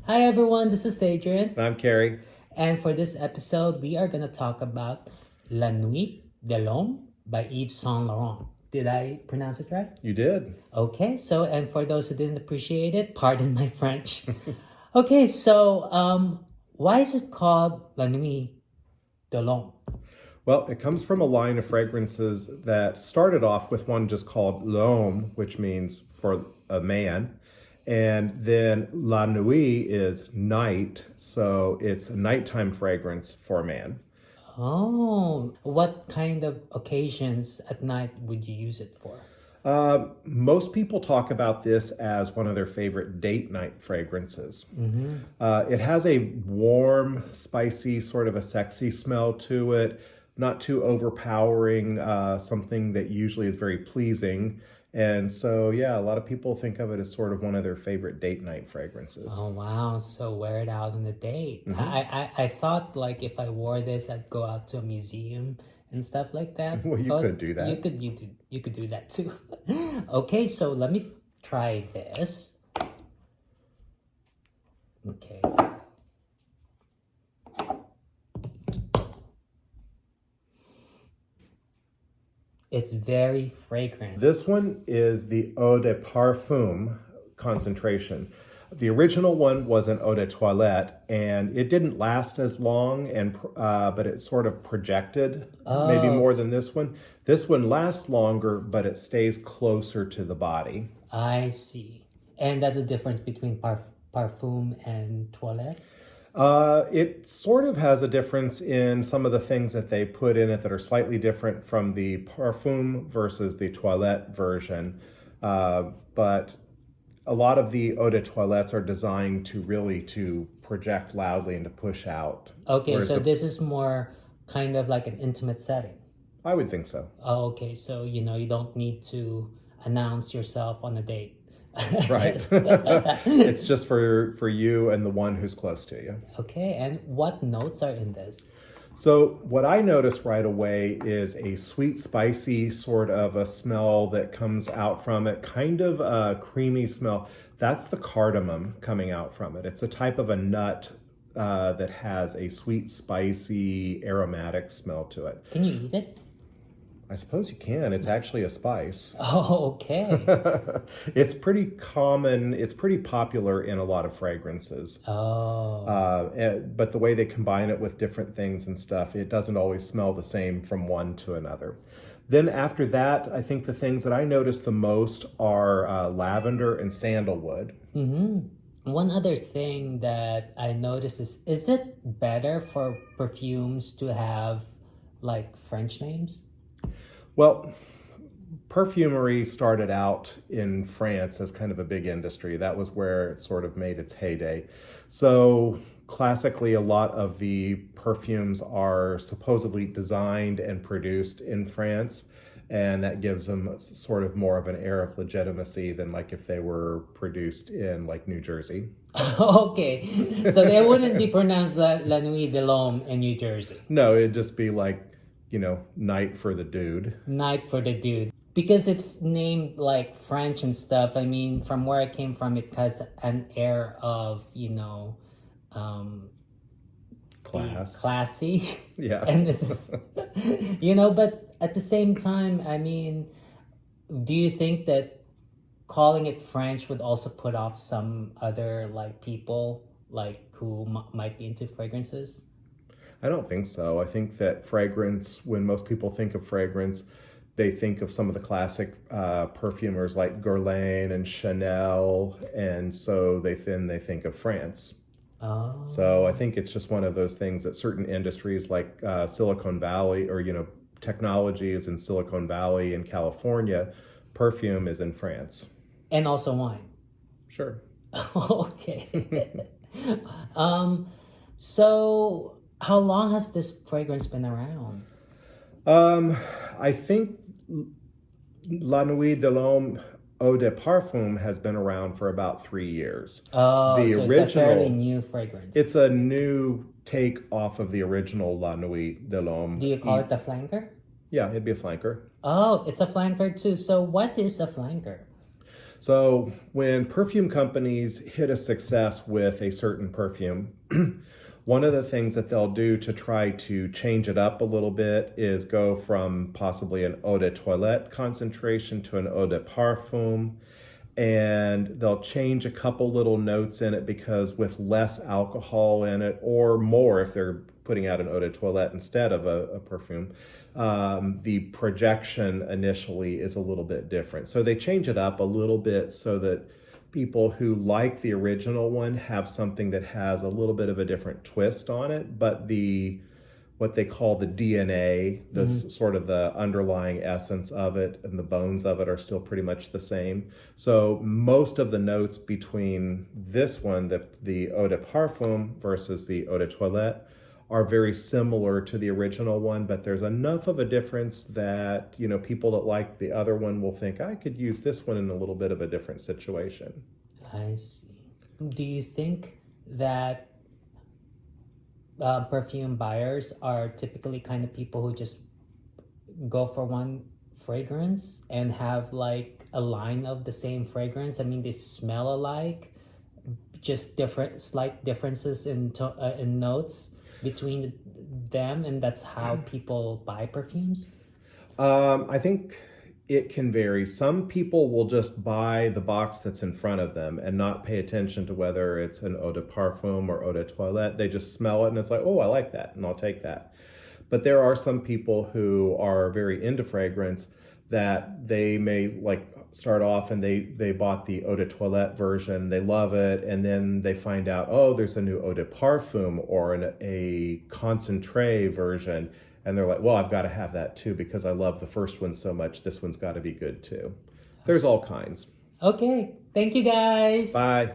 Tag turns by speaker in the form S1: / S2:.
S1: Hi everyone, this is Adrian.
S2: I'm Carrie.
S1: And for this episode, we are going to talk about La Nuit De L'Homme by Yves Saint Laurent. Did I pronounce it right?
S2: You did.
S1: Okay, and for those who didn't appreciate it, pardon my French. Okay, why is it called La Nuit De L'Homme?
S2: Well, it comes from a line of fragrances that started off with one just called L'Homme, which means for a man. And then La Nuit is night, so it's a nighttime fragrance for a man.
S1: Oh, what kind of occasions at night would you use it for?
S2: Most people talk about this as one of their favorite date night fragrances. It has a warm, spicy, sort of a sexy smell to it, not too overpowering, something that usually is very pleasing. And so, yeah, a lot of people think of it as sort of one of their favorite date night fragrances.
S1: Oh wow, so wear it out on a date. I thought like if I wore this I'd go out to a museum and stuff like that.
S2: Well, you could do that.
S1: You could do that too. Okay, so let me try this. Okay. It's very fragrant.
S2: This one is the Eau de Parfum concentration. The original one was an Eau de Toilette, and it didn't last as long, but it sort of projected maybe more than this one. This one lasts longer, but it stays closer to the body.
S1: I see. And that's the difference between parfum and toilette?
S2: It sort of has a difference in some of the things that they put in it that are slightly different from the Parfum versus the Toilette version. But a lot of the Eau de Toilettes are designed to project loudly and to push out.
S1: Okay, so this is more kind of like an intimate setting.
S2: I would think so.
S1: Oh, okay, so you don't need to announce yourself on a date.
S2: Right. It's just for you and the one who's close to you.
S1: Okay, and what notes are in this?
S2: So what I noticed right away is a sweet, spicy sort of a smell that comes out from it, kind of a creamy smell. That's the cardamom coming out from it. It's a type of a nut that has a sweet, spicy, aromatic smell to it.
S1: Can you eat it?
S2: I suppose you can. It's actually a spice.
S1: Oh, okay.
S2: It's pretty common. It's pretty popular in a lot of fragrances.
S1: Oh.
S2: But the way they combine it with different things and stuff, it doesn't always smell the same from one to another. Then after that, I think the things that I notice the most are lavender and sandalwood.
S1: One other thing that I noticed is it better for perfumes to have like French names?
S2: Well, perfumery started out in France as kind of a big industry. That was where it sort of made its heyday. So classically, a lot of the perfumes are supposedly designed and produced in France, and that gives them sort of more of an air of legitimacy than like if they were produced in like New Jersey.
S1: Okay, so they wouldn't be pronounced La Nuit De L'Homme in New Jersey.
S2: No, it'd just be like, night for the dude.
S1: Night for the dude. Because it's named like French and stuff. I mean, from where I came from, it has an air of, classy.
S2: Yeah.
S1: And this is, but at the same time, I mean, do you think that calling it French would also put off some other like people like who might be into fragrances?
S2: I don't think so. I think that fragrance, when most people think of fragrance, they think of some of the classic perfumers like Guerlain and Chanel, and so they think of France.
S1: Oh.
S2: So I think it's just one of those things that certain industries like Silicon Valley or, technology is in Silicon Valley in California, perfume is in France.
S1: And also wine.
S2: Sure.
S1: Okay. So how long has this fragrance been around?
S2: I think La Nuit De L'Homme Eau de Parfum has been around for about 3 years.
S1: Oh, so it's a fairly new fragrance.
S2: It's a new take off of the original La Nuit De L'Homme.
S1: Do you call it a flanker?
S2: Yeah, it'd be a flanker.
S1: Oh, it's a flanker too. So what is a flanker?
S2: So when perfume companies hit a success with a certain perfume, one of the things that they'll do to try to change it up a little bit is go from possibly an eau de toilette concentration to an eau de parfum. And they'll change a couple little notes in it because with less alcohol in it, or more if they're putting out an eau de toilette instead of a perfume, the projection initially is a little bit different. So they change it up a little bit so that people who like the original one have something that has a little bit of a different twist on it, but the what they call the DNA, sort of the underlying essence of it and the bones of it are still pretty much the same. So most of the notes between this one, the eau de parfum versus the eau de toilette, are very similar to the original one, but there's enough of a difference that, you know, people that like the other one will think, I could use this one in a little bit of a different situation.
S1: I see. Do you think that perfume buyers are typically kind of people who just go for one fragrance and have like a line of the same fragrance? I mean, they smell alike, just different, slight differences in notes between them, and that's how people buy perfumes?
S2: I think it can vary. Some people will just buy the box that's in front of them and not pay attention to whether it's an eau de parfum or eau de toilette. They just smell it and it's like, oh, I like that, and I'll take that. But there are some people who are very into fragrance that they may like start off and they bought the eau de toilette version, they love it, and then they find out, oh, there's a new eau de parfum or a concentré version, and they're like, well, I've got to have that too because I love the first one so much. This one's got to be good too. There's all kinds.
S1: Okay, thank you guys.
S2: Bye.